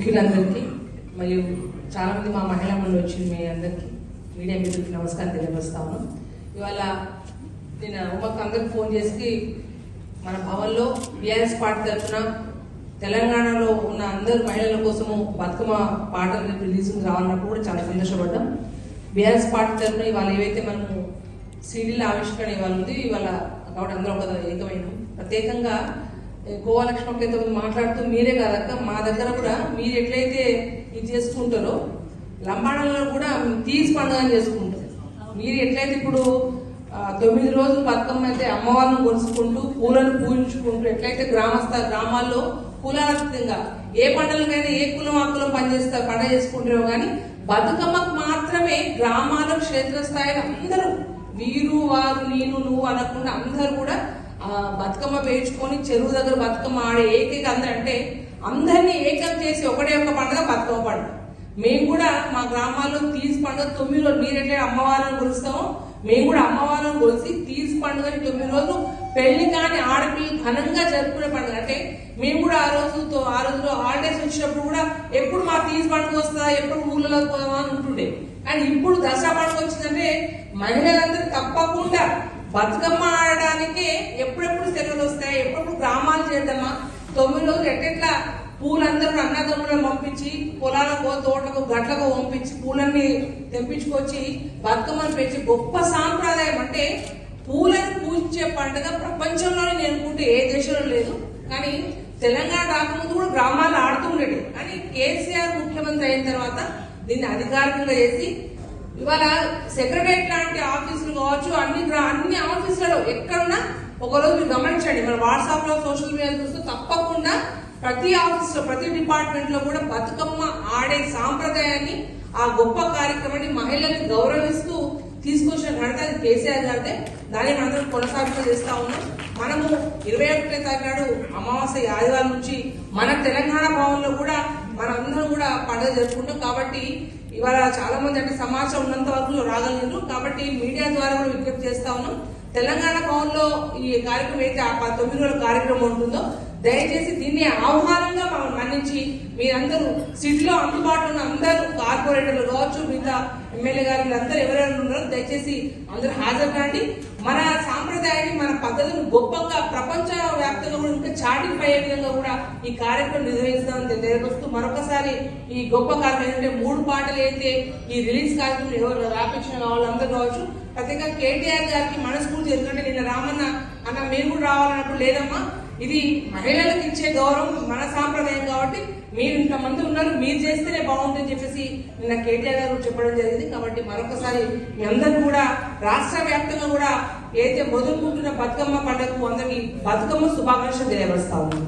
వీళ్ళందరికీ మరియు చాలామంది మా మహిళా మండలి వచ్చింది. మీ అందరికీ మీడియా మిత్రులకి నమస్కారం తెలియజేస్తాను. ఇవాళ నేను ఉమ్మకు అందరికి ఫోన్ చేసి మన భవన్లో బీఆర్ఎస్ పార్టీ తరఫున తెలంగాణలో ఉన్న అందరు మహిళల కోసము బతుకమ్మ పాటలు రిలీజింగ్ రావాలన్నప్పుడు కూడా చాలా సంతోషపడ్డాం. బీఆర్ఎస్ పార్టీ తరఫున ఇవాళ ఏవైతే మనము సీడీల ఆవిష్కరణ ఇవాళ ఉంది, ఇవాళ కాబట్టి అందరూ ఒక ఏకమైన ప్రత్యేకంగా గోవాలక్ష్మతో మాట్లాడుతూ మీరే కాదక్క మా దగ్గర కూడా మీరు ఎట్లయితే ఇది చేసుకుంటారో లంబాడలో కూడా తీసి పండుగ చేసుకుంటారు. మీరు ఎట్లయితే ఇప్పుడు 9 రోజులు బతుకమ్మ అయితే అమ్మవారిని కొలుసుకుంటూ పూలను పూజించుకుంటూ ఎట్లయితే గ్రామాల్లో కులాతీతంగా ఏ పండుగలకైనా ఏ కులం ఆ కులం పనిచేస్తారు పండుగ చేసుకుంటారో కానీ బతుకమ్మకు మాత్రమే గ్రామాల క్షేత్రస్థాయిలో అందరూ వీరు వారు నేను నువ్వు అనకుండా అందరూ కూడా బతుకమ్మ పేర్చుకొని చెరువు దగ్గర బతుకమ్మ ఆడే ఏకైక అందరంటే అందరినీ ఏకం చేసి ఒకటే ఒక పండుగ బతుకమ్మ పండుగ. మేము కూడా మా గ్రామాల్లో తీసి పండుగ 9 రోజులు మీరు ఎట్లా అమ్మవారిని కొలుస్తామో మేము కూడా అమ్మవారిని కొలిసి తీసి పండుగ 9 రోజులు పెళ్లి కాని ఆడపిల్లలు ఘనంగా జరుపుకునే పండుగ. అంటే మేము కూడా ఆ రోజులో హాలిడేస్ వచ్చినప్పుడు కూడా ఎప్పుడు మా తీసి పండుగ వస్తుందా, ఎప్పుడు ఊళ్ళలోకి పోదామా అని ఉంటుండే. కానీ ఇప్పుడు దసరా పండుగ వచ్చిందంటే మహిళలందరూ తప్పకుండా బతుకమ్మ ఆడడానికి ఎప్పుడెప్పుడు సెలవులు వస్తాయి, ఎప్పుడెప్పుడు గ్రామాలు చేద్దామా 9 రోజులు ఎట్లా పూలందరూ అన్నదమ్ములను పంపించి పొలాలకు తోటకు గట్లకు పంపించి పూలన్నీ తెప్పించుకొచ్చి బతుకమ్మను పెంచి గొప్ప సాంప్రదాయం. అంటే పూలను పూజించే పండుగ ప్రపంచంలోనే నేనుకుంటే ఏ దేశంలో లేదు. కానీ తెలంగాణ రాకముందు కూడా గ్రామాలు ఆడుతుండేది. కానీ కేసీఆర్ ముఖ్యమంత్రి అయిన తర్వాత దీన్ని అధికారికంగా చేసి ఇవాళ సెక్రటరియట్ లాంటి ఆఫీసులు కావచ్చు అన్ని ఆఫీసులలో ఎక్కడున్నా ఒకరోజు మీరు గమనించండి, మన వాట్సాప్ లో సోషల్ మీడియా చూస్తూ తప్పకుండా ప్రతి ఆఫీస్ లో ప్రతి డిపార్ట్మెంట్ లో కూడా బతుకమ్మ ఆడే సాంప్రదాయాన్ని ఆ గొప్ప కార్యక్రమాన్ని మహిళల్ని గౌరవిస్తూ తీసుకొచ్చిన ఘనత అది కేసీఆర్ గారితే. దాన్ని మనందరం కొనసాగింపు చేస్తా ఉన్నాం. మనము 21వ తారీఖు నాడు అమావాస్య ఆదివారం నుంచి మన తెలంగాణ భవన్ లో కూడా మనందరం కూడా పండుగ జరుపుకుంటాం. కాబట్టి ఇవాళ చాలా మంది అంటే సమాచారం ఉన్నంత వరకు రాగలిగారు. కాబట్టి మీడియా ద్వారా కూడా విజ్ఞప్తి చేస్తా ఉన్నాం. తెలంగాణ భవన్ లో ఈ కార్యక్రమం అయితే 9 రోజుల కార్యక్రమం ఉంటుందో దయచేసి దీన్ని ఆహ్వానంగా మన్నించి మీరందరూ సిటీలో అందుబాటులో ఉన్న అందరూ కార్పొరేటర్లు కావచ్చు మిగతా ఎమ్మెల్యే గారు వీళ్ళందరూ ఎవరైనా ఉన్నారో దయచేసి అందరూ హాజరు కాండి. మన సాంప్రదాయాన్ని మన పద్ధతులు గొప్పగా ప్రపంచ వ్యాప్తంగా కూడా ఇంకా చాటిపోయే విధంగా కూడా ఈ కార్యక్రమం నిర్వహిస్తామని తెలియజేస్తూ మరొకసారి ఈ గొప్ప కార్యక్రమం ఏంటంటే 3 పాటలు అయితే ఈ రిలీజ్ కార్యక్రమం ఎవరు రాపించిన వాళ్ళందరూ కావచ్చు. ప్రత్యేకంగా కేటీఆర్ గారికి మనస్ఫూర్తి ఎందుకంటే నిన్న రామన్న అన్న మేము కూడా రావాలన్నప్పుడు లేదమ్మా ఇది మహిళలకు ఇచ్చే గౌరవం మన సాంప్రదాయం కాబట్టి మీరు ఇంతమంది ఉన్నారు మీరు చేస్తేనే బాగుంటుందని చెప్పేసి నిన్న కేటీఆర్ గారు చెప్పడం జరిగింది. కాబట్టి మరొకసారి మీ అందరూ కూడా రాష్ట్ర వ్యాప్తంగా కూడా ఏదైతే మొదలుకుంటున్న బతుకమ్మ పండుగకు అందరికీ బతుకమ్మ శుభాకాంక్షలు తెలియజేస్తా ఉన్నాను.